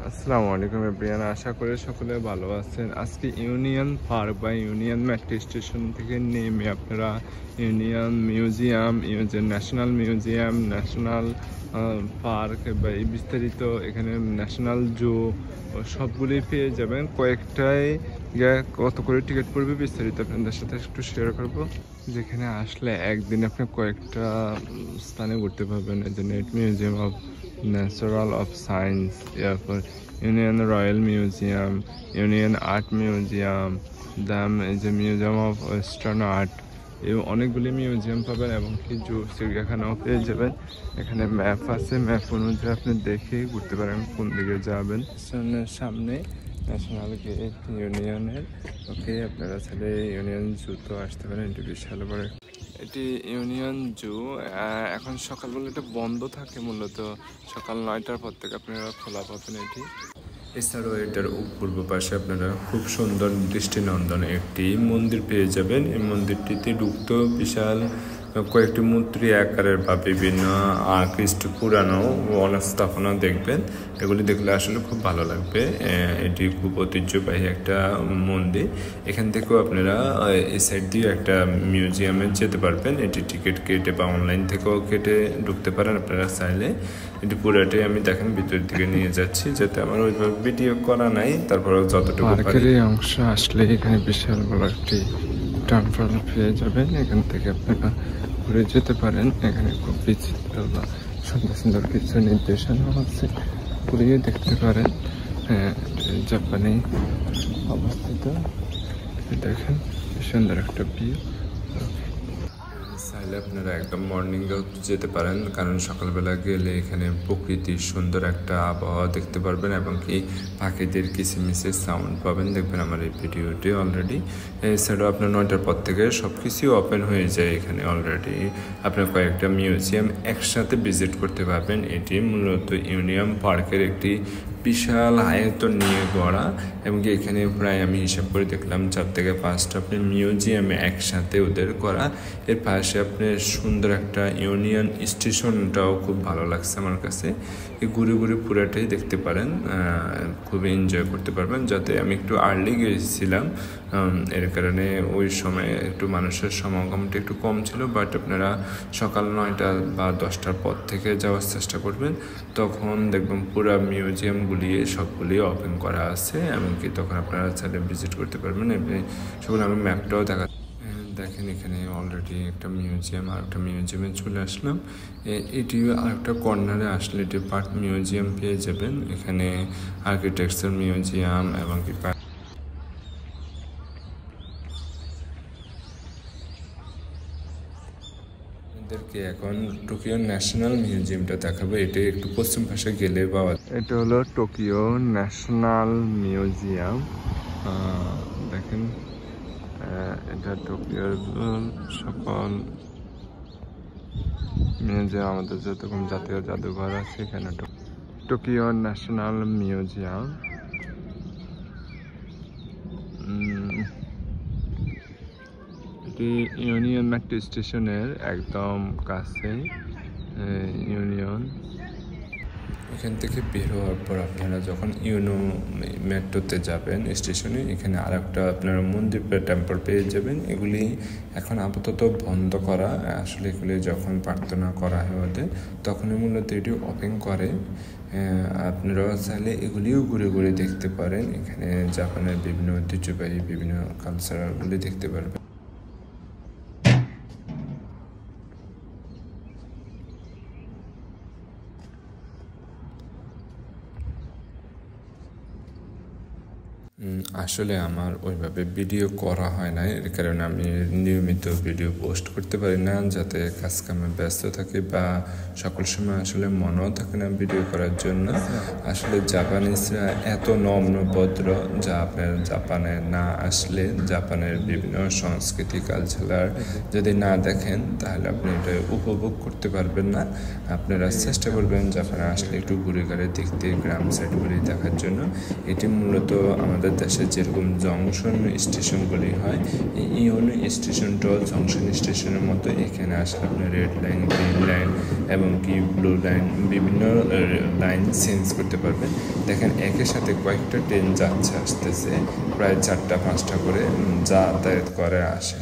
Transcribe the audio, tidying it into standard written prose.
আসসালামু আলাইকুম এভরিওয়ান, আশা করি সকলে ভালো আছেন। আজকে ইউনিয়ন পার্ক বা ইউনিয়ন মেট্রো স্টেশন থেকে নেমে আপনারা union museum, national museum, national park বা এই বিস্তারিত এখানে ন্যাশনাল জু সবগুলি পেয়ে যাবেন। কয়েকটাই কত করে টিকিট পড়বে বিস্তারিত আপনাদের সাথে একটু শেয়ার করব। যেখানে আসলে একদিন আপনি কয়েকটা স্থানে ঘুরতে পারবেন। এই যে নেট museum of natural of science, এরপর Ueno royal museum, Ueno art museum, the museum of western art, এই অনেকগুলি মিউজিয়াম পাবেন এবং কি জু চিড়িয়াখানাও পেয়ে যাবেন। এখানে ম্যাপ আছে, ম্যাপ অনুযায়ী আপনি দেখে ঘুরতে পারেন কোন দিকে যাবেন। সামনে ন্যাশনাল গেট ইউনিয়নের, ওকে আপনারা চাইলে ইউনিয়ন জুতো আসতে পারেন। এটি বিশাল বড়, এটি ইউনিয়ন জু। এখন সকালবেলা এটা বন্ধ থাকে, মূলত সকাল 9টার পর থেকে আপনারা খোলা পাবেন এটি। এছাড়াও এটার পূর্ব পাশে আপনারা খুব সুন্দর দৃষ্টিনন্দন একটি মন্দির পেয়ে যাবেন। এই মন্দিরটিতে ঢুকতেও বিশাল কয়েকটি মূর্তি আকারের বা বিভিন্ন আকৃষ্ট পুরানো স্থাপনা দেখবেন। এগুলি দেখলে আসলে খুব ভালো লাগবে। এটি খুব ঐতিহ্যবাহী একটা মন্দির। এখান থেকেও আপনারা এই সাইড দিয়ে একটা মিউজিয়ামে যেতে পারবেন। এটি টিকিট কেটে বা অনলাইন থেকেও কেটে ঢুকতে পারেন আপনারা চাইলে। এটি পুরাটাই আমি দেখেন ভিতরের দিকে নিয়ে যাচ্ছি, যাতে আমার ওইভাবে ভিডিও করা নাই, তারপরে যতটুকু পার্কের এই অংশ আসলে এখানে বিশাল বড় একটি টেম্পল পেয়ে যাবেন। এখান থেকে আপনারা ঘুরে যেতে পারেন। এখানে খুব বিচিত্র বা সুন্দর সুন্দর কিছু নির্দেশনা আছে, ঘুরিয়ে দেখতে পারেন। জাপানে অবস্থিত, দেখেন সুন্দর একটা ভিউ। চাইলে আপনারা একদম মর্নিংয়েও যেতে পারেন, কারণ সকালবেলা গেলে এখানে প্রকৃতির সুন্দর একটা আবহাওয়া দেখতে পারবেন এবং কি পাখিদের কিচিমিচির সাউন্ড পাবেন। দেখবেন আমার এই ভিডিওটি অলরেডি। এছাড়াও আপনার 9টার পর থেকে সব কিছুই ওপেন হয়ে যায় এখানে অলরেডি। আপনার কয়েকটা মিউজিয়াম একসাথে ভিজিট করতে পারবেন। এটি মূলত ইউনিয়ন পার্কের একটি বিশাল আয়তন নিয়ে গড়া, এবং এখানে প্রায় আমি হিসাব করে দেখলাম 4 থেকে 5টা আপনি মিউজিয়ামে একসাথে ওদের করা। এর পাশে আপনি সুন্দর একটা ইউনিয়ন স্টেশনটাও খুব ভালো লাগছে আমার কাছে। এই ঘুরে ঘুরে পুরাটাই দেখতে পারেন, খুব এনজয় করতে পারবেন। যাতে আমি একটু আর্লি গিয়েছিলাম, এর কারণে ওই সময় একটু মানুষের সমাগমটা একটু কম ছিল। বাট আপনারা সকাল 9টা বা 10টার পর থেকে যাওয়ার চেষ্টা করবেন, তখন দেখবেন পুরো মিউজিয়ামগুলি সবগুলি ওপেন করা আছে, এমনকি তখন আপনারা চাইলে ভিজিট করতে পারবেন। সেগুলো আমি ম্যাপটাও দেখেন এখানে অলরেডি একটা মিউজিয়াম, আর একটা মিউজিয়ামে চলে আসলাম। এটি আর একটা কর্নারে আসলে এটি পার্ট মিউজিয়াম পেয়ে যাবেন। এখানে আর্কিটেকচার মিউজিয়াম এবং কি এদেরকে এখন টোকিও ন্যাশনাল মিউজিয়ামটা দেখাবো। এটা একটু পশ্চিম পাশে গেলে পাওয়া যায়। এটা হলো টোকিও ন্যাশনাল মিউজিয়াম। দেখেন এটা টোকিওর সকল মিউজিয়াম, আমাদের যেরকম জাতীয় জাদুঘর আছে এখানে টোকিও ন্যাশনাল মিউজিয়াম। এটি ইউনিয়ন মেট্রো স্টেশনের একদম কাছে। ইউনিয়ন এখান থেকে বের হওয়ার পর আপনারা যখন মেট্রোতে যাবেন স্টেশনে, এখানে আর একটা আপনারা মন্দির টেম্পল পেয়ে যাবেন। এগুলি এখন আপাতত বন্ধ করা, আসলে এগুলি যখন প্রার্থনা করা হয় ওদের তখনই মূলত এটি ওপেন করে। আপনারা চাইলে এগুলিও ঘুরে ঘুরে দেখতে পারেন। এখানে জাপানের বিভিন্ন ঐতিহ্যবাহী বিভিন্ন কালচারগুলি দেখতে পারবেন। আসলে আমার ওইভাবে ভিডিও করা হয় না, এর কারণে আমি নিয়মিত ভিডিও পোস্ট করতে পারি না, যাতে কাজকামে ব্যস্ত থাকি বা সকল সময় আসলে মনেও থাকে না ভিডিও করার জন্য। আসলে জাপানিজরা এত নম্রভদ্র, যা আপনার জাপানে না আসলে জাপানের বিভিন্ন সংস্কৃতি কালচার যদি না দেখেন তাহলে আপনি এটা উপভোগ করতে পারবেন না। আপনারা চেষ্টা করবেন জাপানে আসলে একটু ঘুরে ঘুরে দেখতে, গ্রাম সাইডগুলি দেখার জন্য। এটি মূলত আমাদের আমাদের দেশে যেরকম জংশন স্টেশনগুলি হয়, এই ইউনো স্টেশনটাও জংশন স্টেশনের মতো। এখানে আসলে আপনি রেড লাইন, গ্রিন লাইন এবং কি ব্লু লাইন বিভিন্ন লাইন চেঞ্জ করতে পারবেন। দেখেন একের সাথে কয়েকটা ট্রেন যাচ্ছে আসতেছে, প্রায় 4টা 5টা করে যাতায়াত করে আসে।